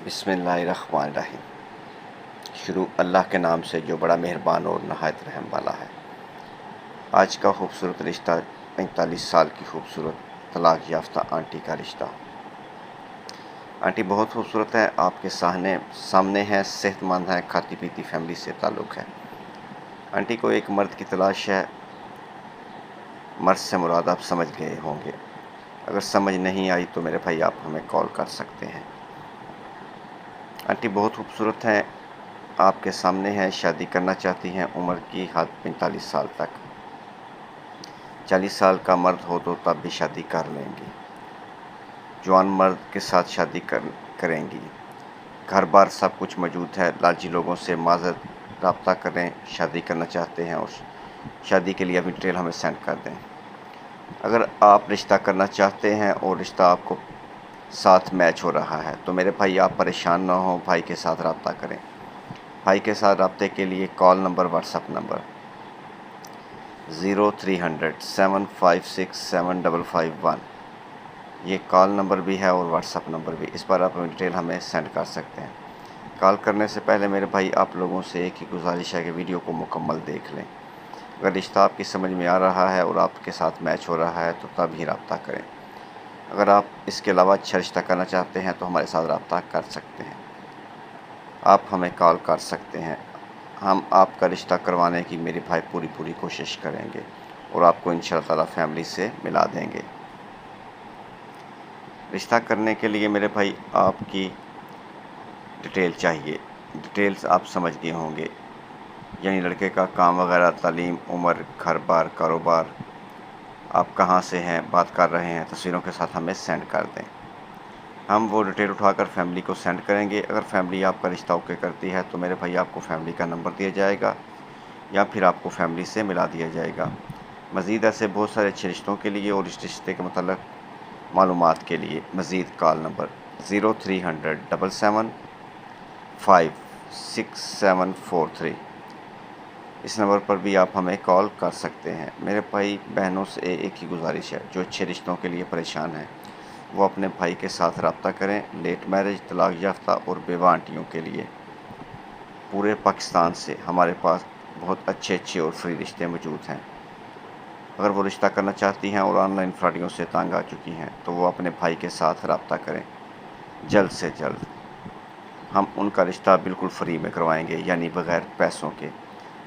بسم اللہ الرحمن الرحیم۔ شروع اللہ کے نام سے جو بڑا مہربان اور نہایت رحم والا ہے۔ آج کا خوبصورت رشتہ 45 سال کی خوبصورت طلاق یافتہ آنٹی کا رشتہ۔ آنٹی بہت خوبصورت ہے، آپ کے سامنے ہے، صحت مند ہے، کھاتی پیتی فیملی سے تعلق ہے۔ آنٹی کو ایک مرد کی تلاش ہے۔ مرد سے مراد آپ سمجھ گئے ہوں گے۔ اگر سمجھ نہیں آئی تو میرے بھائی آپ ہمیں کال کر سکتے ہیں۔ آنٹی بہت خوبصورت ہیں، آپ کے سامنے ہے، شادی کرنا چاہتی ہیں، عمر کی حد 45 سال تک۔ 40 سال کا مرد ہو تو تب بھی شادی کر لیں گی، جوان مرد کے ساتھ شادی کریں گی۔ گھر بار سب کچھ موجود ہے، لالچی لوگوں سے معذرت رابطہ کریں۔ شادی کرنا چاہتے ہیں اور شادی کے لیے اپنی ڈیٹیل ہمیں سینڈ کر دیں۔ اگر آپ رشتہ کرنا چاہتے ہیں اور رشتہ آپ کو ساتھ میچ ہو رہا ہے تو میرے بھائی آپ پریشان نہ ہوں، بھائی کے ساتھ رابطہ کریں۔ بھائی کے ساتھ رابطے کے لیے call number, what's app number 0300 756 7551، یہ کال نمبر بھی ہے اور واٹس ایپ نمبر بھی، اس پر آپ ڈیٹیل ہمیں سینڈ کر سکتے ہیں۔ کال کرنے سے پہلے میرے بھائی آپ لوگوں سے ایک ہی گزارش ہے کہ ویڈیو کو مکمل دیکھ لیں۔ اگر رشتہ آپ کی سمجھ میں آ رہا ہے اور آپ کے ساتھ میچ ہو رہا ہے تو تب ہی رابطہ کریں۔ اگر آپ اس کے علاوہ اچھا رشتہ کرنا چاہتے ہیں تو ہمارے ساتھ رابطہ کر سکتے ہیں، آپ ہمیں کال کر سکتے ہیں۔ ہم آپ کا رشتہ کروانے کی میرے بھائی پوری کوشش کریں گے اور آپ کو انشاءاللہ تعالی فیملی سے ملا دیں گے۔ رشتہ کرنے کے لیے میرے بھائی آپ کی ڈیٹیل چاہیے، ڈیٹیلز آپ سمجھ گئے ہوں گے، یعنی لڑکے کا کام وغیرہ، تعلیم، عمر، گھر بار، کاروبار، آپ کہاں سے ہیں، بات کر رہے ہیں، تصویروں کے ساتھ ہمیں سینڈ کر دیں۔ ہم وہ ڈیٹیل اٹھا کر فیملی کو سینڈ کریں گے۔ اگر فیملی آپ کا رشتہ اوکے کرتی ہے تو میرے بھائی آپ کو فیملی کا نمبر دیا جائے گا یا پھر آپ کو فیملی سے ملا دیا جائے گا۔ مزید ایسے بہت سارے اچھے رشتوں کے لیے اور اس رشتے کے متعلق معلومات کے لیے مزید کال نمبر 0300 77 56743، اس نمبر پر بھی آپ ہمیں کال کر سکتے ہیں۔ میرے بھائی بہنوں سے ایک ہی گزارش ہے، جو اچھے رشتوں کے لیے پریشان ہیں وہ اپنے بھائی کے ساتھ رابطہ کریں۔ لیٹ میرج، طلاق یافتہ اور بیوہ آنٹیوں کے لیے پورے پاکستان سے ہمارے پاس بہت اچھے اور فری رشتے موجود ہیں۔ اگر وہ رشتہ کرنا چاہتی ہیں اور آن لائن فراڈیوں سے تنگ آ چکی ہیں تو وہ اپنے بھائی کے ساتھ رابطہ کریں جلد سے جلد۔ ہم ان کا رشتہ بالکل فری میں کروائیں گے، یعنی بغیر پیسوں کے۔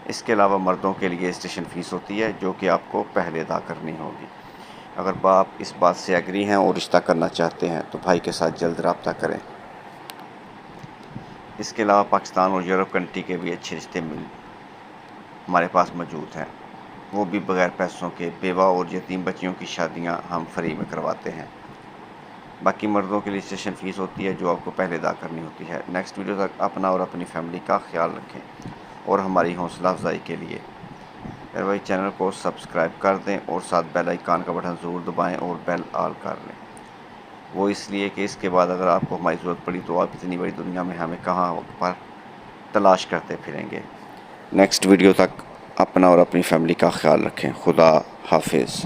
اس کے علاوہ مردوں کے لیے رجسٹریشن فیس ہوتی ہے جو کہ آپ کو پہلے ادا کرنی ہوگی۔ اگر آپ اس بات سے ایگری ہیں اور رشتہ کرنا چاہتے ہیں تو بھائی کے ساتھ جلد رابطہ کریں۔ اس کے علاوہ پاکستان اور یورپ کنٹری کے بھی اچھے رشتے ہمارے پاس موجود ہیں، وہ بھی بغیر پیسوں کے۔ بیوہ اور یتیم بچیوں کی شادیاں ہم فری میں کرواتے ہیں۔ باقی مردوں کے لیے رجسٹریشن فیس ہوتی ہے جو آپ کو پہلے ادا کرنی ہوتی ہے۔ نیکسٹ ویڈیو تک اپنا اور اپنی فیملی کا خیال رکھیں اور ہماری حوصلہ افزائی کے لیے میرے بھائی چینل کو سبسکرائب کر دیں اور ساتھ بیل آئیکن کا بٹن ضرور دبائیں اور بیل آل کر لیں۔ وہ اس لیے کہ اس کے بعد اگر آپ کو ہماری ضرورت پڑی تو آپ اتنی بڑی دنیا میں ہمیں کہاں پر تلاش کرتے پھریں گے۔ نیکسٹ ویڈیو تک اپنا اور اپنی فیملی کا خیال رکھیں۔ خدا حافظ۔